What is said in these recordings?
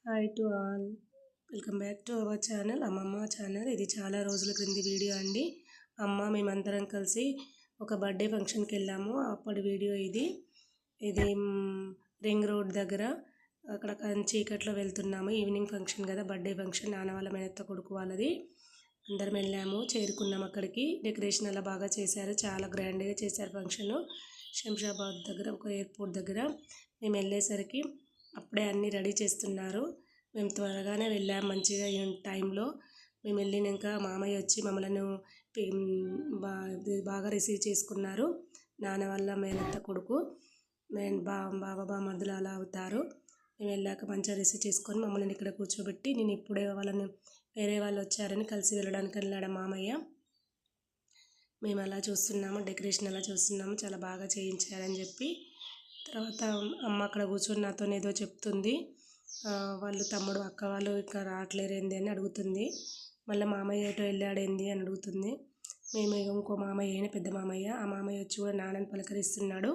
Hi to all, welcome back to our channel అమ్మమ్మ channel. ఇది చాలా రోజుల క్రింది వీడియో అండి. మేమందరం కలిసి ఒక బర్త్డే ఫంక్షన్కి వెళ్ళాము. అప్పటి వీడియో ఇది. రింగ్ రోడ్ దగ్గర అక్కడ చీకట్లో వెళ్తున్నాము. ఈవినింగ్ ఫంక్షన్ కదా, బర్త్డే ఫంక్షన్, నాన్న వాళ్ళ మేనత్త కొడుకు వాళ్ళది. అందరం వెళ్ళాము, చేరుకున్నాము అక్కడికి. డెకరేషన్ అలా బాగా చేశారు, చాలా గ్రాండ్గా చేశారు ఫంక్షను. శంషాబాద్ దగ్గర ఒక ఎయిర్పోర్ట్ దగ్గర మేము వెళ్ళేసరికి అప్పుడే అన్నీ రెడీ చేస్తున్నారు. మేము త్వరగానే వెళ్ళాము, మంచిగా టైంలో. మేము వెళ్ళినాక మామయ్య వచ్చి మమ్మల్ని బాగా రిసీవ్ చేసుకున్నారు. నాన్న వాళ్ళ మేనత్త కొడుకు, బావ బామర్దులు అలా అవుతారు. మేము వెళ్ళాక మంచిగా రిసీవ్ చేసుకొని మమ్మల్ని ఇక్కడ కూర్చోబెట్టి, నేను ఇప్పుడే వాళ్ళని వేరే వాళ్ళు వచ్చారని కలిసి వెళ్ళడానికి వెళ్ళాడు మామయ్య. మేము అలా చూస్తున్నాము, డెకరేషన్ అలా చూస్తున్నాము, చాలా బాగా చేయించారని చెప్పి. తర్వాత అమ్మ అక్కడ కూర్చొని నాతో ఏదో చెప్తుంది. వాళ్ళు తమ్ముడు అక్క వాళ్ళు ఇక్కడ రావట్లేరేంది అని అడుగుతుంది. మళ్ళీ మామయ్య ఏటో వెళ్ళాడేంది అని అడుగుతుంది. మేము ఇంకో మామయ్య అయినా పెద్ద మామయ్య, ఆ మామయ్య వచ్చి కూడా నాన్నని పలకరిస్తున్నాడు.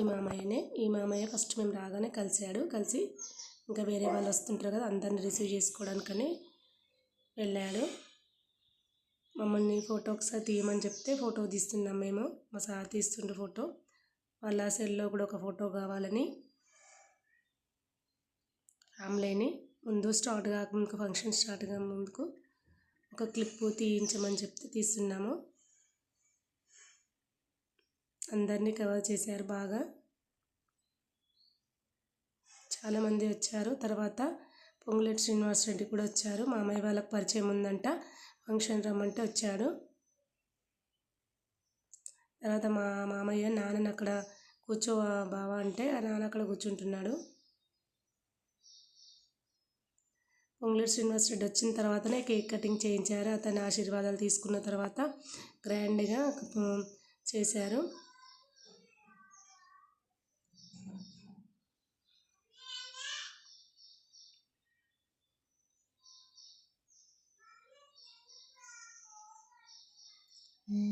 ఈ మామయ్య ఫస్ట్ మేము రాగానే కలిసి ఇంకా వేరే వాళ్ళు వస్తుంటారు కదా, అందరిని రిసీవ్ చేసుకోవడానికని వెళ్ళాడు. మమ్మల్ని ఫోటో ఒకసారి తీయమని చెప్తే ఫోటో తీస్తున్నాం మేము. మా సార్ తీస్తుండ్రు ఫోటో. వాళ్ళ సెల్లో కూడా ఒక ఫోటో కావాలని ఫ్యామిలీని ముందు ఫంక్షన్ స్టార్ట్ గా ముందుకు ఒక క్లిప్ తీయించమని చెప్తే తీస్తున్నాము. అందరినీ కవర్ చేశారు బాగా, చాలామంది వచ్చారు. తర్వాత పొంగులేటి శ్రీనివాస్ రెడ్డి కూడా వచ్చారు. మామయ్య వాళ్ళకి పరిచయం ఉందంట, ఫంక్షన్ రమ్మంటే వచ్చాడు. తర్వాత మా మామయ్య నాన్నని అక్కడ కూర్చో బావ అంటే నాన్న అక్కడ కూర్చుంటున్నాడు. పొంగులేటి శ్రీనివాస్ రెడ్డి వచ్చిన తర్వాతనే కేక్ కటింగ్ చేయించారు. అతని ఆశీర్వాదాలు తీసుకున్న తర్వాత గ్రాండ్గా చేశారు.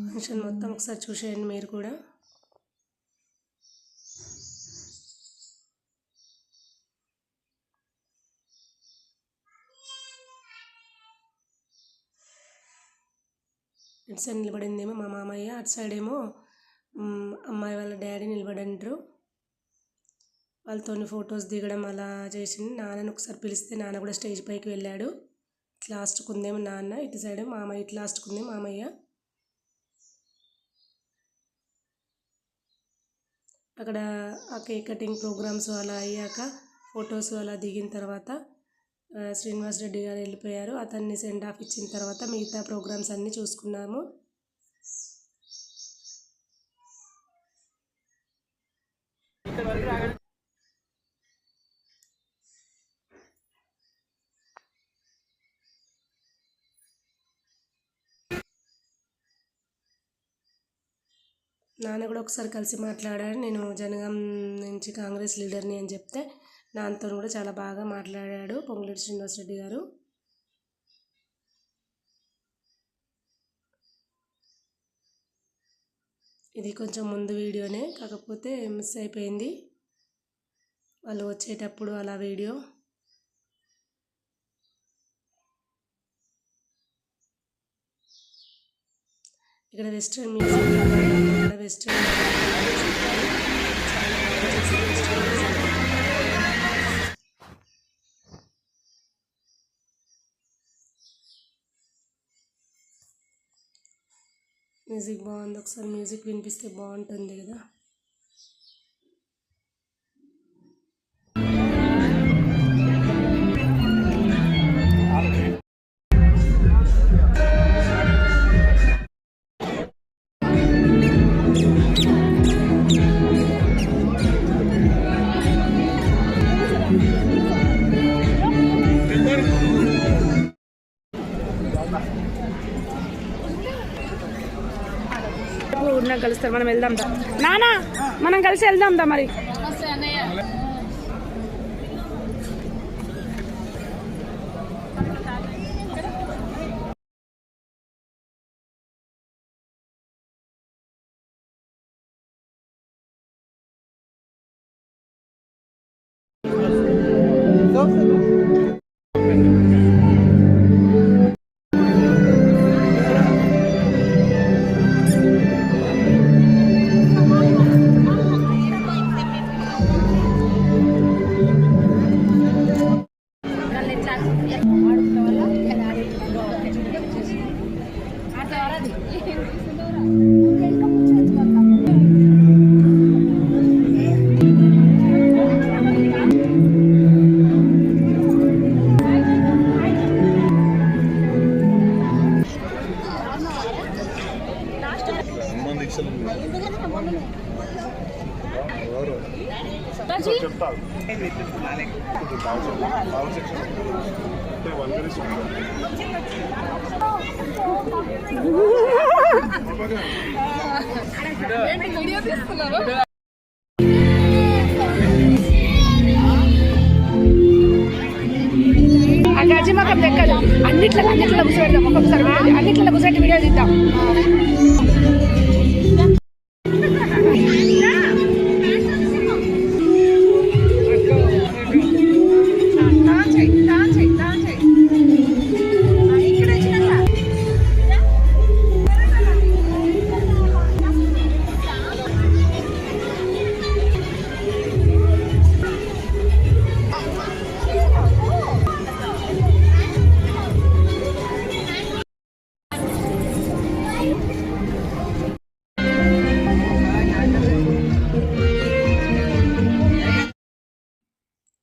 ఫంక్షన్ మొత్తం ఒకసారి చూసేయండి మీరు కూడా. ఇటు సైడ్ నిలబడిందేమో మా మామయ్య, అటు సైడ్ ఏమో అమ్మాయి వాళ్ళ డాడీ నిలబడిండ్రు. వాళ్ళతో ఫొటోస్ దిగడం అలా చేసింది. నాన్నని ఒకసారి పిలిస్తే నాన్న కూడా స్టేజ్ పైకి వెళ్ళాడు. ఇటు లాస్ట్కు ఉందేమో నాన్న, ఇటు సైడ్ మామయ్య, ఇటు లాస్ట్కు ఉంది మామయ్య. అక్కడ ఆ కేక్ కటింగ్ ప్రోగ్రామ్స్ అలా అయ్యాక ఫొటోస్ అలా దిగిన తర్వాత శ్రీనివాస్ రెడ్డి గారు వెళ్ళిపోయారు. అతన్ని సెండ్ ఆఫ్ ఇచ్చిన తర్వాత మిగతా ప్రోగ్రామ్స్ అన్నీ చూసుకున్నాము. నాన్న కూడా ఒకసారి కలిసి మాట్లాడాడు. నేను జనగాం నుంచి కాంగ్రెస్ లీడర్ని అని చెప్తే నాన్నతో కూడా చాలా బాగా మాట్లాడాడు పొంగులేటి శ్రీనివాస్ రెడ్డి గారు. ఇది కొంచెం ముందు వీడియోనే, కాకపోతే మిస్ అయిపోయింది వాళ్ళు వచ్చేటప్పుడు అలా వీడియో. ఇక్కడ వెస్ట్రన్ మ్యూజిక్, వెస్ట్రన్ మ్యూజిక్ బాగుంది. ఒకసారి మ్యూజిక్ వినిపిస్తే బాగుంటుంది కదా. కలుస్తారు, మనం వెళ్దాం దా నానా, మనం కలిసి వెళ్దాం దా మరి. గజిమకం లెక్కలు అన్నిట్లో కూర్చోబెడదాం. ఒక్కొక్కసారి అన్నిట్లో కూర్చోబెట్టి వీడియో తీద్దాం.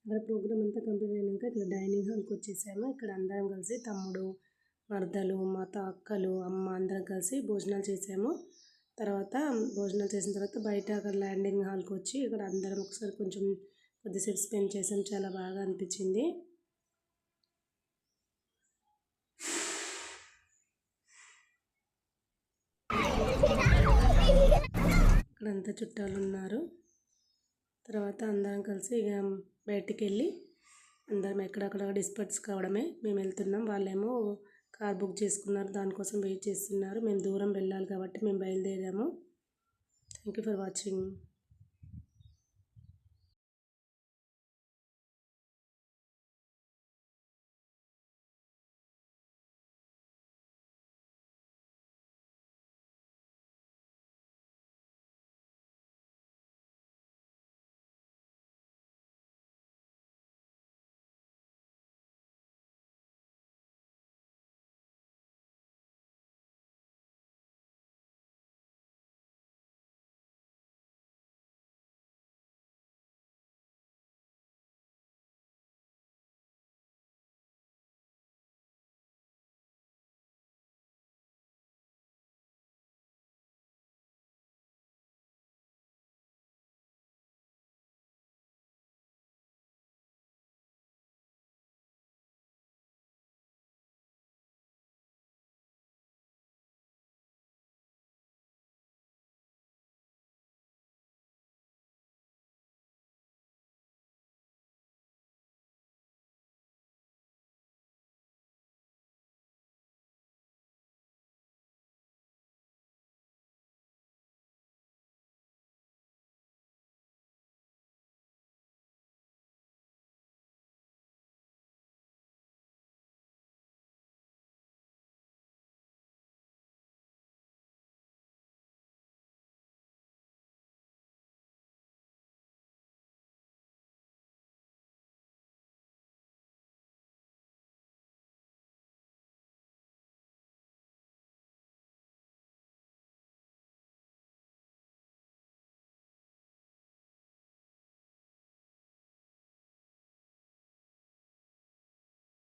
అక్కడ ప్రోగ్రామ్ అంతా కంప్లీట్ అయినాక ఇక్కడ డైనింగ్ హాల్కి వచ్చేసాము. ఇక్కడ అందరం కలిసి తమ్ముడు, మరదలు, మా అక్కలు, అమ్మ అందరం కలిసి భోజనాలు చేసాము. తర్వాత భోజనాలు చేసిన తర్వాత బయట అక్కడ ల్యాండింగ్ హాల్కి వచ్చి ఇక్కడ అందరం ఒకసారి కొంచెం కొద్దిసేపు స్పెండ్ చేసాం. చాలా బాగా అనిపించింది. ఇక్కడంతా చుట్టాలు ఉన్నారు. తర్వాత అందరం కలిసి ఇక బయటికి వెళ్ళి అందరం ఎక్కడక్కడ డిస్పర్స్ కావడమే. మేము వెళ్తున్నాం, వాళ్ళేమో కార్ బుక్ చేసుకున్నారు, దానికోసం వెయిట్ చేస్తున్నారు. మేము దూరం వెళ్ళాలి కాబట్టి మేము బయలుదేరాము. Thank you for watching.